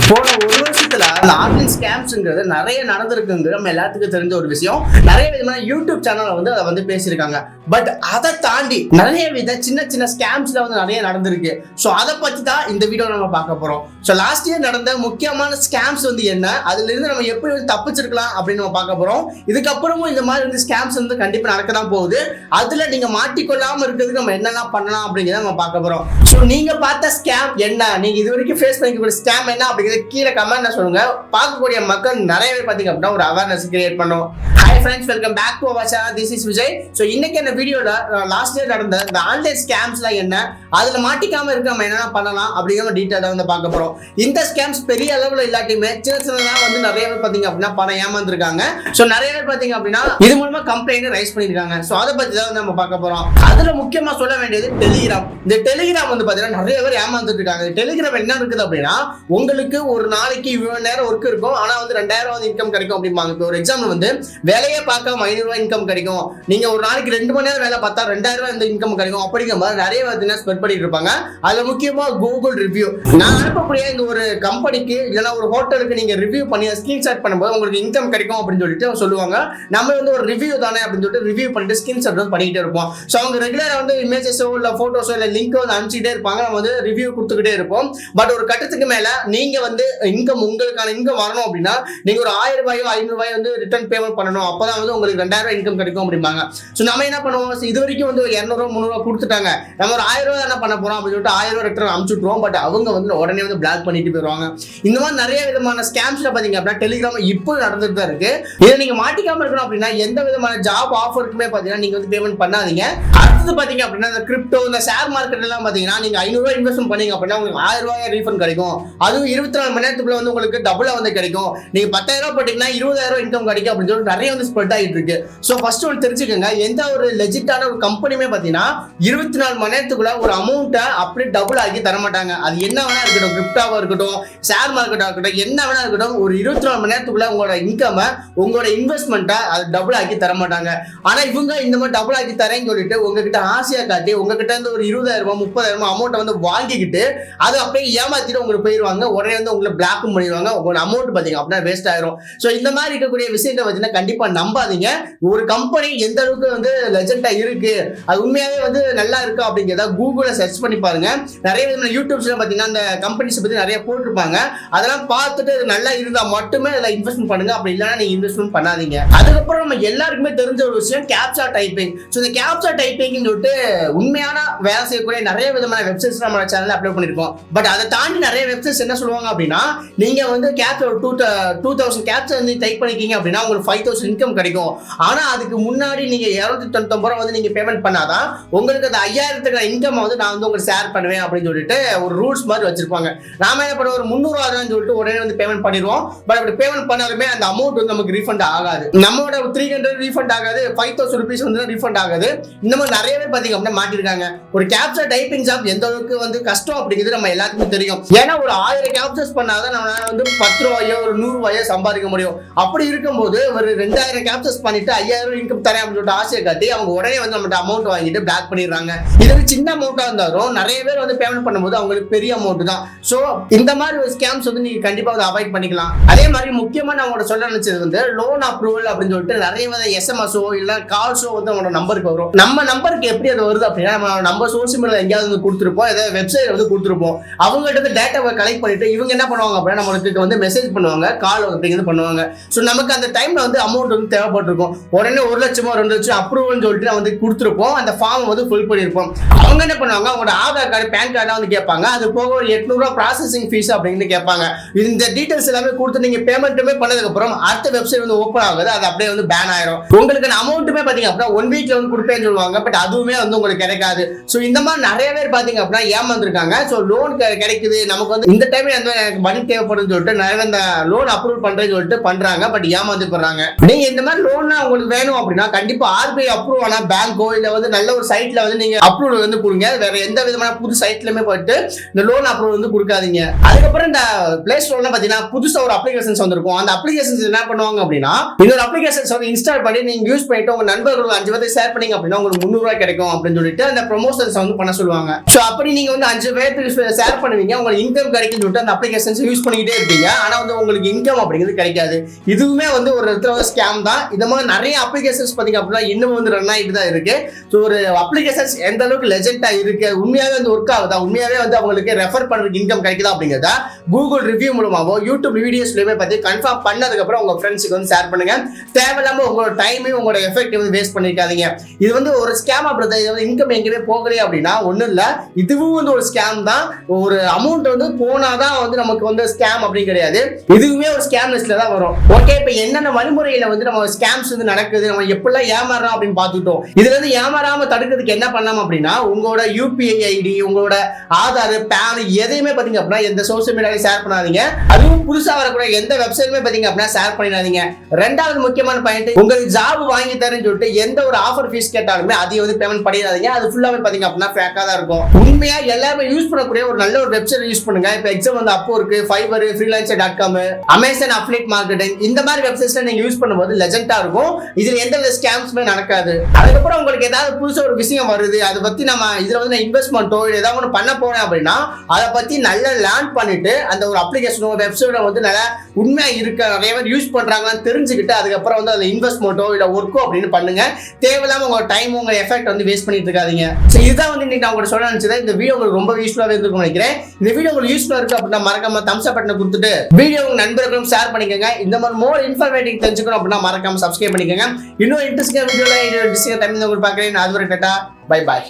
போன ஒரு வருஷத்துல அந்த ஆன்லைன் ஸ்கேம்ஸ்ங்கிறது நிறைய நடந்திருக்குங்கிறது நம்ம எல்லாத்துக்கும் தெரிஞ்ச ஒரு விஷயம். நிறைய விதமான யூடியூப் சேனல்ல வந்து அதை வந்து பேசியிருக்காங்க. பட் அதை தாண்டி நிறைய வித சின்ன சின்ன ஸ்கேம்ஸ்ல வந்து நிறைய நடந்திருக்கு. ஸோ அதை பத்தி தான் இந்த வீடியோ நம்ம பார்க்க போறோம். ஸோ லாஸ்ட் இயர் நடந்த முக்கியமான ஸ்கேம்ஸ் வந்து என்ன, அதுல இருந்து நம்ம எப்படி வந்து தப்பிச்சிருக்கலாம் அப்படின்னு நம்ம பார்க்க போறோம். இதுக்கப்புறமும் இந்த மாதிரி வந்து ஸ்கேம்ஸ் வந்து கண்டிப்பா நடக்க தான் போகுது. அதுல நீங்க மாட்டிக்கொள்ளாம இருக்கிறதுக்கு நம்ம என்னெல்லாம் பண்ணலாம் அப்படிங்கிறத நம்ம பார்க்க போறோம். ஸோ நீங்க பார்த்த ஸ்கேம் என்ன, நீங்க இது வரைக்கும் ஃபேஸ் பண்ணிக்க ஸ்கேம் என்ன அப்படிங்கிறது கீழே கமெண்ட்ல சொல்லுங்க. பார்க்கக்கூடிய மக்கள் நிறைய பேர் பாத்தீங்க அப்படின்னா ஒரு அவேர்னஸ் கிரியேட் பண்ணுவோம். Hi friends, welcome back to our channel. This is Vijay. So இன்னைக்கு இந்த வீடியோல லாஸ்ட் இயர் நடந்த இந்த ஆன்லைன் ஸ்கேம்ஸ்லாம் என்ன, அதுல மாட்டிக்காம இருக்க நம்ம என்னென்ன பண்ணலாம் அப்படிங்கிற டீட்டெயிலாக வந்து பார்க்க போறோம். இந்த ஸ்கேம்ஸ் பெரிய அளவுல இல்லாட்டியுமே சின்ன சின்னதா வந்து நிறைய பேர் பாத்தீங்க அப்படின்னா பணம் ஏமாந்துருக்காங்க. ஸோ நிறைய பேர் பாத்தீங்க அப்படின்னா இது மூலமா கம்ப்ளைண்ட் ரைஸ் பண்ணிருக்காங்க. ஸோ அதை பத்தி தான் நம்ம பார்க்க போறோம். அதுல முக்கியமா சொல்ல வேண்டியது டெலிகிராம். இந்த டெலிகிராம் வந்து பாத்தீங்கன்னா நிறைய பேர் ஏமாந்துட்டு இருக்காங்க. டெலிகிராம் என்ன இருக்குது அப்படின்னா, உங்களுக்கு ஒரு நாளைக்கு இவ்வளவு நேரம் ஒர்க் இருக்கும், ஆனா வந்து 2000 வந்து இன்கம் கிடைக்கும் அப்படிம்பாங்க. இப்போ ஒரு எக்ஸாம்பிள் வந்து வேலையே பார்க்காம 500 ரூபாய் இன்கம் கிடைக்கும், நீங்க ஒரு நாளைக்கு 2 மணி நேரம் வேலை பார்த்தா 2000 ரூபாய் இந்த இன்கம் கிடைக்கும் அப்படிங்கிற மாதிரி நிறைய பார்த்தீங்கன்னா ஸ்பெண்ட் பண்ணிட்டு இருப்பாங்க. அதுல முக்கியமா கூகுள் ரிவ்யூ. நான் அனுப்பக்கூடிய இந்த ஒரு கம்பெனிக்கு இல்லைன்னா ஒரு ஹோட்டலுக்கு நீங்க ரிவ்யூ பண்ணி ஸ்கிரீன்ஷாட் பண்ணும்போது உங்களுக்கு இன்கம் கிடைக்கும் அப்படின்னு சொல்லிட்டு சொல்லுவாங்க. நம்ம வந்து ஒரு ரிவ்யூ தானே அப்படின்னு சொல்லிட்டு ரிவ்யூ பண்ணிட்டு ஸ்கிரீன்ஷாட் வந்து பண்ணிக்கிட்டே இருப்போம். ஸோ அவங்க ரெகுலரா வந்து இமேஜஸோ இல்லை போட்டோஸோ இல்லை லிங்கோ வந்து அனுப்பிச்சிட்டே இருப்பாங்க. நம்ம வந்து ரிவ்யூ கொடுத்துக்கிட்டே இருப்போம். பட் ஒரு கட்டத்துக்கு மேல நீங்க வந்து இன்கம் உங்களுக்கான இன்கம் வரணும் அப்படின்னா நீங்க ஒரு 1000 ரூபாயோ 500 ரூபாயோ வந்து ரிட்டர்ன் பேமெண்ட் பண்ணணும். அப்பதான் வந்து உங்களுக்கு 2000 ரூபாய் இன்கம் கிடைக்கும் அப்படிம்பாங்க. ஸோ நம்ம என்ன பண்ணுவோம், இது வரைக்கும் வந்து 200 ரூபா 300 ரூபா கொடுத்துட்டாங்க, நம்ம ஒரு 1000 ரூபாய் என்ன பண்ண போறோம் அப்படின்னு சொல்லிட்டு 1000 ரூபாய் ரிட்டர்ன் அனுப்பிச்சுட்டுருவோம். பட் அவங்க வந்து உடனே வந்து பிளாக் பண்ணிட்டு போயிருவாங்க. இந்த மாதிரி நிறைய விதமான ஸ்கேம்ஸ்ல பாத்தீங்க அப்படின்னா டெலிகிராம் இப்போ நடந்துட்டு தான் இருக்கு. இதை நீங்க மாட்டிக்காம இருக்கணும் அப்படின்னா எந்த விதமான ஜாப் ஆஃபருக்குமே பாத்தீங்கன்னா நீங்க வந்து பேமெண்ட் பண்ணாதீங்க. அடுத்தது பாத்தீங்க அப்படின்னா இந்த கிரிப்டோ, இந்த ஷேர் மார்க்கெட் எல்லாம் பாத்தீங்கன்னா நீங்க 500 ரூபாய் இன்வெஸ்ட் பண்ணீங்க அப்படின்னா உங்களுக்கு 1000 ரூபாய் ரீஃபண்ட் கிடைக்கும். அதுவும் 24 மணி நேரத்துக்குள்ள வந்து உங்களுக்கு டபுளா வந்து கிடைக்கும். நீங்க 10,000 ரூபாய் போட்டீங்கன்னா 20,000 ரூபாய் இன்கம் கிடைக்கும் அப்படின்னு சொல்லிட்டு நிறைய வந்து ஸ்ப்ரெட் ஆகிட்டு இருக்கு. ஸோ ஃபர்ஸ்ட் ஒன்று தெரிஞ்சுக்கோங்க, எந்த ஒரு லெஜிட்டான ஒரு கம்பெனியுமே பார்த்தீங்கன்னா 24 மணி நேரத்துக்குள்ள ஒரு அமௌண்ட்டை அப்படியே டபுள் ஆக்கி தர மாட்டாங்க. அது என்ன வேணா இருக்கட்டும், கிரிப்டாவா இருக்கட்டும், ஷேர் மார்க்கெட்டாக இருக்கட்டும், என்ன வேணா இருக்கட்டும், ஒரு 24 மணி நேரத்துக்குள்ள உங்களோட இன்கமை உங்களோட இன்வெஸ்ட்மெண்ட்டை அது டபுள் ஆக்கி தர மாட்டாங்க. ஆனா இவங்க இந்த மாதிரி டபுள் ஆக்கி தரேன்னு சொல்லிட்டு உங்ககிட்ட ஆசையா காட்டி உங்ககிட்ட இருந்து ஒரு 20,000 ரூபாய் 30,000 ரூபாய் அமௌண்ட்டை வந்து வாங்கிக்கிட்டு அதை அப்படியே ஏமாத்திட்டு உங்களுக்கு போயிடுவாங்க. உடனே வந்து உங்களை பிளாக்கும் பண்ணிடுவாங்க. உங்களோட அமௌண்ட் பாத்தீங்க அப்படின்னா வேஸ்ட் ஆயிரும். சோ இந்த மாதிரி இருக்கக்கூடிய விஷயத்தை வச்சுன்னா கண்டிப்பா நம்பாதீங்க. ஒரு கம்பெனி எந்த அளவுக்கு வந்து லெஜெண்டா இருக்கு, அது உண்மையாவே வந்து நல்லா இருக்கா அப்படிங்கிறத கூகுள்ல சர்ச் பண்ணி பாருங்க. நிறைய விதமான யூடியூப்ஸ்ல பாத்தீங்கன்னா அந்த கம்பெனிஸ் பத்தி நிறைய போட்டிருப்பாங்க. அதெல்லாம் பார்த்துட்டு அது நல்லா இருந்தா மட்டுமே அதுல இன்வெஸ்ட்மெண்ட் பண்ணுங்க. அப்படி இல்லைன்னா நீங்க இன்வெஸ்ட்மெண்ட் பண்ணாதீங்க. அதுக்கப்புறம் நம்ம எல்லாருக்குமே தெரிஞ்ச ஒரு விஷயம் கேப்சா டைப்பிங். ஸோ இந்த கேப்சா டைப்பிங் சொல்லிட்டு உண்மையான வேலை செய்யக்கூடிய நிறைய விதமான வெப்சைட்ஸ் நம்ம சேனல்ல அப்லோட் பண்ணிருக்கோம். பட் அதை தாண்டி நிறைய வெப்சைட்ஸ் என்ன சொல்லுவாங்க அப்படின்னா, நீங்க வந்து கேப்சா 2000 கேப்சா வந்து டைப் பண்ணிக்கிங்க அப்படின்னா உங்களுக்கு 5000 இன்கம் கிடைக்கும். ஆனா அதுக்கு முன்னாடி நீங்க 299 ரூபாய் வந்து நீங்க பேமெண்ட் பண்ணாதான் உங்களுக்கு அந்த 5000க்கு இன்கம் வந்து நான் வந்து உங்களுக்கு ஷேர் பண்ணுவேன் அப்படின்னு சொல்லிட்டு ஒரு ரூல்ஸ் மாதிரி வச்சிருப்பாங்க. நாம என்ன பண்ணுவோம், ஒரு 300 ரூபாய் சொல்லிட்டு உடனே வந்து பேமெண்ட் பண்ணிடுவோம். பட் அப்படி பேமெண்ட் பண்ணாலுமே அந்த அமௌண்ட் வந்து நமக்கு ரீஃபண்ட் ஆகாது. நம்மளோட 300 ரீஃபண்ட் ஆகாது, 5000 ரூபீஸ் வந்து ரீஃபண்ட் ஆகாது. இந்த மாதிரி நிறைய பேர் பாத்தீங்க அப்படின்னா மாட்டிருக்காங்க. ஒரு கேப்சா டைப்பிங் ஜாப் எந்த அளவுக்கு வந்து கஷ்டம் அப்படிங்கிறது நம்ம எல்லாத்துக்கும் தெரியும். ஏன்னா ஒரு 1000 கேப்சர்ஸ் பண்ணாதான் நம்ம வந்து 10 ரூபாயோ ஒரு 100 ரூபாயோ சம்பாதிக்க முடியும். அப்படி இருக்கும்போது ஒரு 2000 கேப்சர்ஸ் பண்ணிட்டு 5000 இன்கம் தரேன் அப்படின்னு சொல்லிட்டு ஆசையை காட்டி அவங்க உடனே வந்து நம்மகிட்ட அமௌண்ட் வாங்கிட்டு பிளாக் பண்ணிடுறாங்க. இது சின்ன அமௌண்டா இருந்தாலும் நிறைய பேர் வந்து பேமெண்ட் பண்ணும்போது அவங்களுக்கு பெரிய அமௌண்ட் தான். சோ இந்த மாதிரி ஒரு ஸ்கேம்ஸ் வந்து நீங்க கண்டிப்பா வந்து அவாய்ட் பண்ணிக்கலாம். அதே மாதிரி முக்கியமா நான் உங்களோட சொல்ல நினைச்சது வந்து லோன் அப்ரூவல் அப்படின்னு சொல்லிட்டு நிறைய வித எஸ்எம்எஸோ இல்ல கால்ஸோ வந்து அவங்களோட நம்பருக்கு வரும். நம்ம நம்பருக்கு எப்படி அது வருது அப்படின்னா, நம்ம சோர்ஸ் மீடியா எங்கேயாவது வந்து கொடுத்துருப்போம், ஏதாவது வெப்சைட் வந்து கொடுத்துருப்போம். அவங்கள்ட்ட டேட்டாவை கலெக்ட் பண்ணிட்டு இவங்க என்ன பண்ணுவாங்க அப்படின்னா நம்மளுக்கு வந்து மெசேஜ் பண்ணுவாங்க, கால் அப்படிங்கிறது பண்ணுவாங்க. ஸோ நமக்கு அந்த டைம்ல வந்து அமௌண்ட் வந்து தேவைப்பட்டிருக்கும். உடனே 1 லட்சமோ 2 லட்சம் அப்ரூவல் சொல்லிட்டு வந்து கொடுத்துருப்போம். அந்த ஃபார்ம் வந்து ஃபில் பண்ணிருப்போம். அவங்க என்ன பண்ணுவாங்க, அவங்களோட ஆதார் கார்டு பேன் கார்டு வந்து கேட்பாங்க. அது போக ஒரு 800 ரூபாய் ப்ராசஸிங் ஃபீஸ் அப்படின்னு கேட்பாங்க. இந்த டீடைல்ஸ் எல்லாமே கொடுத்து நீங்க பேமெண்ட்டுமே பண்ணதுக்கு அப்புறம் அடுத்த வெப்சைட் வந்து ஓப்பன் ஆகுது, அது அப்படியே வந்து பேன் ஆயிரும். உங்களுக்கு அமௌண்ட்டுமே பாத்தீங்க அப்படின்னா 1 வீக்ல வந்து கொடுப்பேன்னு சொல்லுவாங்க. பட் அதுவுமே வந்து உங்களுக்கு கிடைக்காது. ஸோ இந்த மாதிரி நிறைய பேர் பாத்தீங்க அப்படின்னா ஏமாந்துருக்காங்க. ஸோ லோன் கிடைக்குது, நமக்கு வந்து இந்த டைம்ல எனக்கு மணி தேவைப்படுதுன்னு சொல்லிட்டு நிறைய இந்த லோன் அப்ரூவல் பண்றேன்னு சொல்லிட்டு பண்றாங்க. பட் ஏமாந்து போடுறாங்க. நீங்க இந்த மாதிரி லோன் உங்களுக்கு வேணும் அப்படின்னா கண்டிப்பா RBI அப்ரூவ் ஆன பேங்கோ இல்ல வந்து நல்ல ஒரு சைட்ல வந்து நீங்க அப்ரூவல் வந்து கொடுங்க. வேற எந்த விதமான புது சைட்லயுமே போயிட்டு இந்த லோன் அப்ரூவல் வந்து கொடுக்காதீங்க. அதுக்கப்புறம் இந்த பிளே ஸ்டோர்ல பாத்தீங்கன்னா புதுசா ஒரு அப்ளிகேஷன்ஸ் வந்திருக்கும். அந்த அப்ளிகேஷன்ஸ் என்ன பண்ணுவாங்க அப்படின்னா, இன்னொரு அப்ளிகேஷன்ஸ் வந்து இன்ஸ்டால் பண்ணி நீங்க யூஸ் பண்ணிட்டு உங்க நண்பர்களுக்கு 5 பேருக்கு ஷேர் பண்ணீங்க அப்படின்னா உங்களுக்கு 300 ரூபாய் கிடைக்கும் அப்படின்னு சொல்லிட்டு அந்த ப்ரொமோஷன்ஸ் வந்து பண்ண சொல்லுவாங்க. ஸோ அப்படி நீங்க வந்து 5 பேருக்கு ஷேர் பண்ணுவீங்க, உங்களுக்கு இன்கம் கிடைக்குன்னு சொல்லிட்டு அந்த அப்ளிகேஷன்ஸ் யூஸ் பண்ணிக்கிட்டே இருப்பீங்க. ஆனா வந்து உங்களுக்கு இன்கம் அப்படிங்கிறது கிடைக்காது. இதுவுமே வந்து ஒரு இடத்துல ஸ்கேம் தான். இந்த மாதிரி நிறைய அப்ளிகேஷன்ஸ் பாத்தீங்க அப்படின்னா இன்னும் வந்து ரன் ஆகிட்டு தான் இருக்கு. ஸோ ஒரு அப்ளிகேஷன்ஸ் எந்த அளவுக்கு லெஜெண்டா இருக்கு, உண்மையாவே வந்து ஒர்க் ஆகுதா, உண்மையாவே வந்து அவங்களுக்கு ரெஃபர் பண்றதுக்கு இன்கம் கிடைக்குதா அப்படிங்கிறத கூகுள் ரிவ்யூ மூலமாவோ யூடியூப் வீடியோஸ்லயுமே பத்தி கன்ஃபார்ம் பண்ணதுக்கு அப்புறம் உங்க ஃப்ரெண்ட்ஸுக்கு வந்து ஷேர் பண்ணுங்க. தேவையில்லாம உங்களோட டைமையும் உங்களோட எஃபெக்ட் வந்து வேஸ்ட் பண்ணிருக்காதீங்க. இது வந்து ஒரு ஸ்கேம் அப்படிதான். இது வந்து இன்கம் எங்கேயுமே போகலையே அப்படின்னா ஒண்ணும் இல்ல, இதுவும் வந்து ஒரு ஸ்கேம் தான். ஒரு அமௌண்ட் வந்து போனாதான் வந்து நமக்கு வந்து ஸ்கேம் அப்படின்னு கிடையாது, இதுவுமே ஒரு ஸ்கேம் லிஸ்ட்ல தான் வரும். ஓகே, இப்ப என்னென்ன வழிமுறையில வந்து நம்ம ஸ்கேம்ஸ் வந்து நடக்குது, நம்ம எப்படிலாம் ஏமாறோம் அப்படின்னு பார்த்துட்டோம். இதுல இருந்து ஏமாறாம தடுக்கிறதுக்கு என்ன பண்ணலாம் அப்படின்னா, உங்களோட யூபிஐ ஐடி, உங்களோட ஆதார், பேன் எதையுமே பாத்தீங்க அப்படின்னா எந்த சோசியல் மீடியாவை ஷேர் பண்ணாதீங்க. அதுவும் புதுசா வரக்கூடிய எந்த வெப்சைட்டுமே பாத்தீங்க அப்படின்னா ஷேர் பண்ணிடாதீங்க. ரெண்டாவது முக்கியமான பாயிண்ட், உங்களுக்கு ஜாப் வாங்கி தரேன்னு சொல்லிட்டு எந்த ஒரு ஆஃபர் ஃபீஸ் கேட்டாலுமே அதை வந்து பேமெண்ட் பண்ணிடாதீங்க. அது ஃபுல்லாவே பாத்தீங்க அப்படின்னா ஃபேக்கா தான் இருக்கும். உண்மையா எல்லாருமே யூஸ் பண்ணக்கூடிய ஒரு நல்ல ஒரு வெப்சைட் யூஸ் பண்ணுங்க. இப்போ எக்ஸாம் வந்து Upwork, Fiverr, freelancer.com, Amazon affiliate marketing இந்த மாதிரி வெப்சைட்ஸ்ல நீங்க யூஸ் பண்ணும்போது லெஜெண்டா இருக்கும். இதுல எந்த வித ஸ்கேம்ஸ்மே நடக்காது. அதுக்கப்புறம் உங்களுக்கு ஏதாவது புதுசா ஒரு விஷயம் வருது, அதை பத்தி நம்ம இதுல வந்து இன்வெஸ்ட்மெண்ட்டோ இல்லை ஏதாவது ஒன்று பண்ண போனேன் அப்படின்னா அதை பத்தி நல்லா லேர்ன் பண்ணிட்டு அந்த ஒரு அப்ளிகேஷனோ வெப்சைட்டோ வந்து நல்லா உண்மையா இருக்க நிறைய பேர் யூஸ் பண்றாங்கன்னு தெரிஞ்சுக்கிட்டு அதுக்கப்புறம் வந்து அதுல இன்வெஸ்ட்மெண்ட்டோ இல்லை ஒர்க்கோ அப்படின்னு பண்ணுங்க. தேவையில்லாம உங்க டைம் உங்க எஃபெக்ட் வந்து வேஸ்ட் பண்ணிட்டு இருக்காதீங்க. ஸோ இதுதான் வந்து இன்னைக்கு நான் உங்களுக்கு சொல்ல நினைச்சது. இந்த வீடியோ உங்களுக்கு ரொம்ப யூஸ்ஃபுல்லாக இருக்கும்னு நினைக்கிறேன். இந்த வீடியோ உங்களுக்கு யூஸ்ஃபுல்லா இருக்கு அப்படின்னா மறக்காம தம்ஸ் அப் பட்டனை கொடுத்துட்டு வீடியோ உங்க நண்பர்களும் ஷேர் பண்ணிக்கோங்க. இந்த மாதிரி மோர் இன்ஃபர்மேட்டிவ் தெரிஞ்சுக்கணும் அப்படின்னா மறக்காம சப்ஸ்கிரைப் பண்ணிக்கோங்க. இன்னும் இன்ட்ரெஸ்டிங் வீடியோல டிஸ்கஸ் டைம் உங்களுக்கு பார்க்குறேன். அது ஒரு டாடா, பை பாய்.